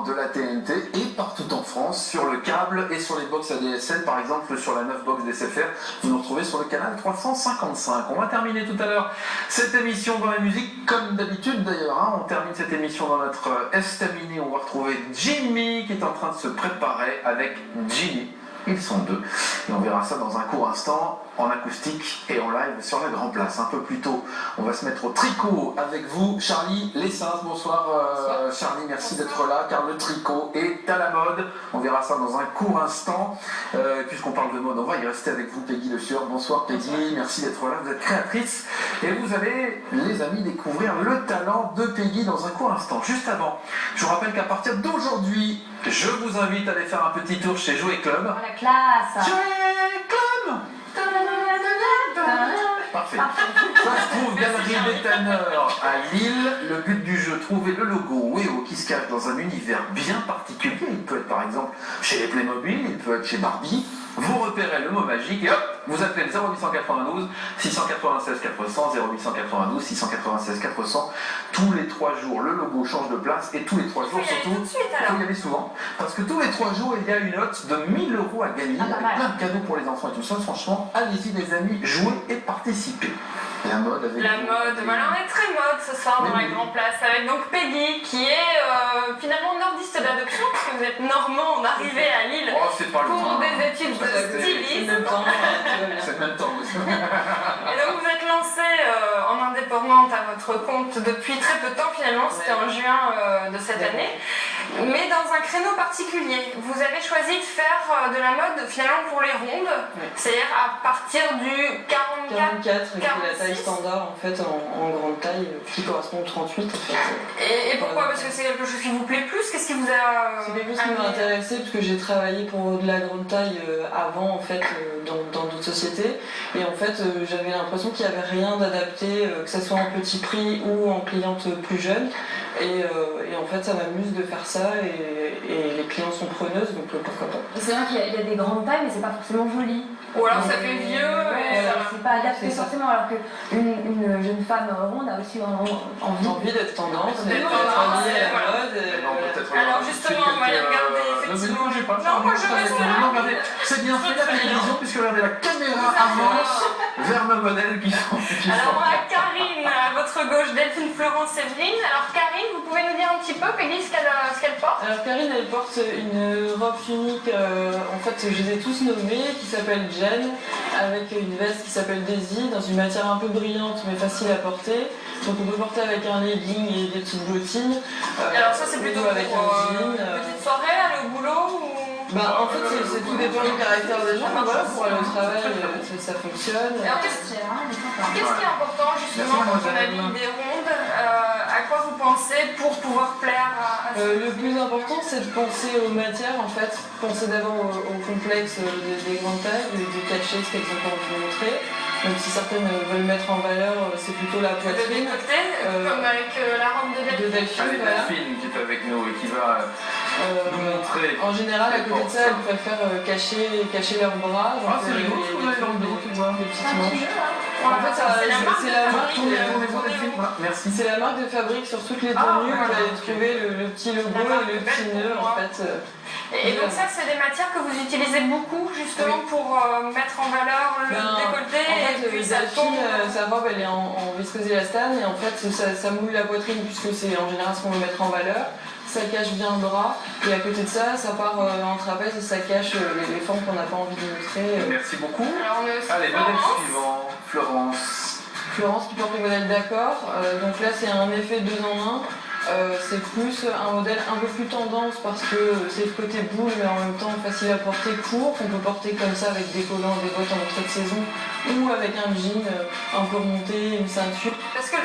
de la TNT et partout en France, sur le câble et sur les box ADSL, par exemple sur la 9 box d'SFR, vous nous retrouvez sur le canal 355. On va terminer tout à l'heure cette émission dans la musique, comme d'habitude d'ailleurs, hein. On termine cette émission dans notre estaminet, on va retrouver Jimmy qui est en train de se préparer avec Ginny. Ils sont deux. Et on verra ça dans un court instant, en acoustique et en live sur la Grand Place. Un peu plus tôt, on va se mettre au tricot avec vous, Charlie Lessens. Bonsoir, Charlie, merci d'être là, car le tricot est à la mode. On verra ça dans un court instant. Puisqu'on parle de mode, on va y rester avec vous, Peggy Le Sueur. Bonsoir, Peggy, merci d'être là. Vous êtes créatrice et vous allez, les amis, découvrir le talent de Peggy dans un court instant. Juste avant, je vous rappelle qu'à partir d'aujourd'hui, je vous invite à aller faire un petit tour chez Jouet Club. La classe. Jouet Club. Parfait. Ça se trouve Galerie des Tanneurs à Lille. Le but du jeu, trouver le logo Weo qui se cache dans un univers bien particulier. Il peut être par exemple chez les Playmobil, il peut être chez Barbie. Vous repérez le mot magique et hop, vous appelez le 0892 696 400, 0892 696 400. Tous les 3 jours, le logo change de place et tous les 3 jours, surtout, il faut y aller souvent. Parce que tous les 3 jours, il y a une note de 1000 € à gagner avec plein de cadeaux pour les enfants et tout ça. Franchement, allez-y les amis, jouez et participez. La mode avec la mode, voilà, on est très mode ce soir dans la Grand Place avec donc Peggy qui est finalement nordiste d'adoption parce que vous êtes normand arrivé à Lille pour des études de stylisme. C'est le même temps aussi. Et donc vous êtes lancée en indépendante à votre compte depuis très peu de temps finalement, c'était en juin de cette année. Mais dans un créneau particulier, vous avez choisi de faire de la mode finalement pour les rondes, c'est-à-dire à partir du 44 qui est la taille standard en fait en grande taille qui correspond au 38 en fait. Et pourquoi? Parce que c'est quelque chose qui vous plaît plus? Qu'est-ce qui vous a c'est quelque chose qui m'a intéressé parce que j'ai travaillé pour de la grande taille avant en fait dans d'autres sociétés et en fait j'avais l'impression qu'il n'y avait rien d'adapté, que ce soit en petit prix ou en cliente plus jeune. Et en fait ça m'amuse de faire ça et les clients sont preneuses donc pourquoi pas. C'est vrai qu'il y a des grandes tailles mais c'est pas forcément joli. Ou alors ça fait vieux et c'est pas adapté forcément alors qu'une jeune femme ronde a aussi envie d'être tendance, d'être habillée à la mode. Alors justement on va aller regarder effectivement. Non, moi je reste là. Regardez, c'est bien fait la télévision puisque regardez la caméra avance vers nos modèles qui sont. Alors on a Karine à votre gauche, Delphine, Florence, Séverine. Alors Karine, vous pouvez nous dire un petit peu, Peggy, ce qu'elle porte? Alors Karine, elle porte une robe unique, en fait je les ai tous nommés, qui s'appelle Jen, avec une veste qui s'appelle Daisy, dans une matière un peu brillante mais facile à porter. Donc on peut porter avec un legging et des petites bottines. Alors ça c'est plutôt avec un jean. Petite soirée, aller au boulot ou... En fait c'est tout dépend du caractère des gens, mais voilà, pour aller au travail ça fonctionne. Alors qu'est-ce qui est important justement quand on habille des rondes? À quoi vous pensez pour pouvoir plaire à le plus important c'est de penser aux matières en fait, penser d'abord au complexe des grandes tailles, de cacher ce qu'elles ont envie de montrer. Même si certaines veulent mettre en valeur, c'est plutôt la poitrine. Comme avec la robe de Delphine. Avec Delphine qui est avec nous et qui va nous montrer. En général, à côté de ça, elles préfèrent cacher leurs bras. C'est rigolo, les petites manches. En fait, c'est la marque. Merci. C'est la marque de fabrique sur toutes les tenues. Vous allez trouver le petit logo et le petit nœud en fait. Et donc ça, c'est des matières que vous utilisez beaucoup justement pour mettre en valeur le décolleté et puis ça tombe. Sa robe elle est en viscose élastane et en fait ça mouille la poitrine puisque c'est en général ce qu'on veut mettre en valeur. Ça cache bien le bras et à côté de ça, ça part en trapèze et ça cache les formes qu'on n'a pas envie de montrer. Merci beaucoup. Alors on est aussi allez, modèle suivant, Florence. Florence qui porte le modèle d'accord. Donc là c'est un effet 2 en 1. C'est plus un modèle un peu plus tendance parce que c'est le côté boule mais en même temps facile à porter, court, qu'on peut porter comme ça avec des collants, des bottes en entrée de saison ou avec un jean un peu remonté, une ceinture. Parce que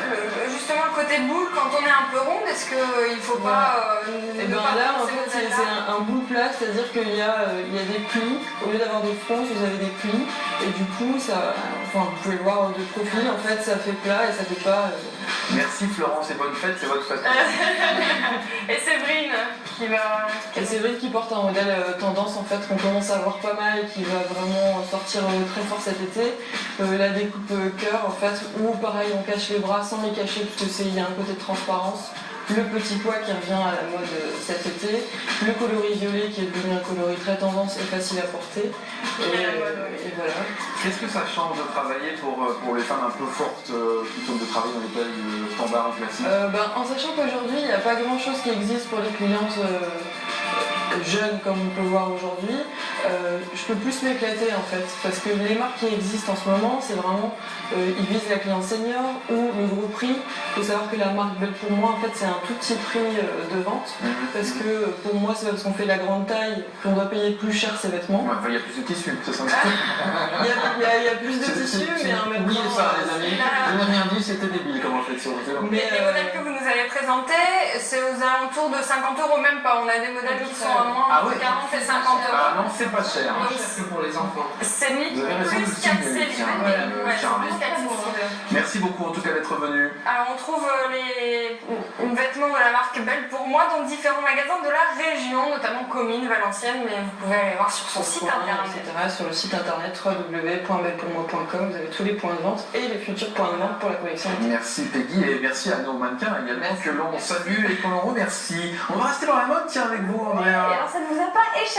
justement le côté boule, quand on est un peu ronde, est-ce qu'il ne faut pas... Et bien là en fait c'est un boule plat, c'est-à-dire qu'il y a des plis, au lieu d'avoir des fronces vous avez des plis et du coup ça, vous pouvez le voir de profil, en fait ça fait plat et ça fait pas... Merci Florence et bonne fête, c'est votre fête. Et Séverine qui va... Et Séverine qui porte un modèle tendance en fait qu'on commence à voir pas mal et qui va vraiment sortir très fort cet été. La découpe cœur en fait, où pareil on cache les bras sans les cacher parce qu'il y a un côté de transparence. le petit pois qui revient à la mode cet été, le coloris violet qui est devenu un coloris très tendance et facile à porter. Et voilà. Qu'est-ce que ça change de travailler pour les femmes un peu fortes plutôt que de travailler dans les tailles standards ou classiques? En sachant qu'aujourd'hui, il n'y a pas grand-chose qui existe pour les clientes jeunes comme on peut voir aujourd'hui, je peux plus m'éclater en fait, parce que les marques qui existent en ce moment, c'est vraiment, ils visent la cliente senior ou le gros prix. Il faut savoir que la marque Belle pour moi, en fait, c'est un tout petit prix de vente, parce que pour moi, c'est parce qu'on fait la grande taille qu'on doit payer plus cher ses vêtements. Ouais, enfin, il y a plus de tissu, c'est ça. Il y a plus de tissu, mais en même temps... Oubliez ça, les amis. Je n'ai rien dit, c'était débile comme réflexion. Les modèles que vous nous avez présentés, c'est aux alentours de 50 €, même pas. On a des modèles qui sont à moins entre 40 et 50 €. Ah non, c'est pas cher. Donc, que pour les enfants. c'est ni Vous avez raison de plus signaler, qu'accessible. tiens, Ouais, c'est Charlie. plus qu'accessible. Merci beaucoup en tout cas d'être venu. Alors on trouve les vêtements de la marque Belle pour moi dans différents magasins de la région, notamment Comines, Valenciennes, mais vous pouvez aller voir sur son site internet. Etc. Sur le site internet www.bellepourmoi.com, vous avez tous les points de vente et les futurs points de vente pour la collection. Merci Peggy et merci à nos mannequins également que l'on salue et qu'on remercie. On va rester dans la mode, tiens, avec vous Andrea. Et alors ça ne vous a pas échappé?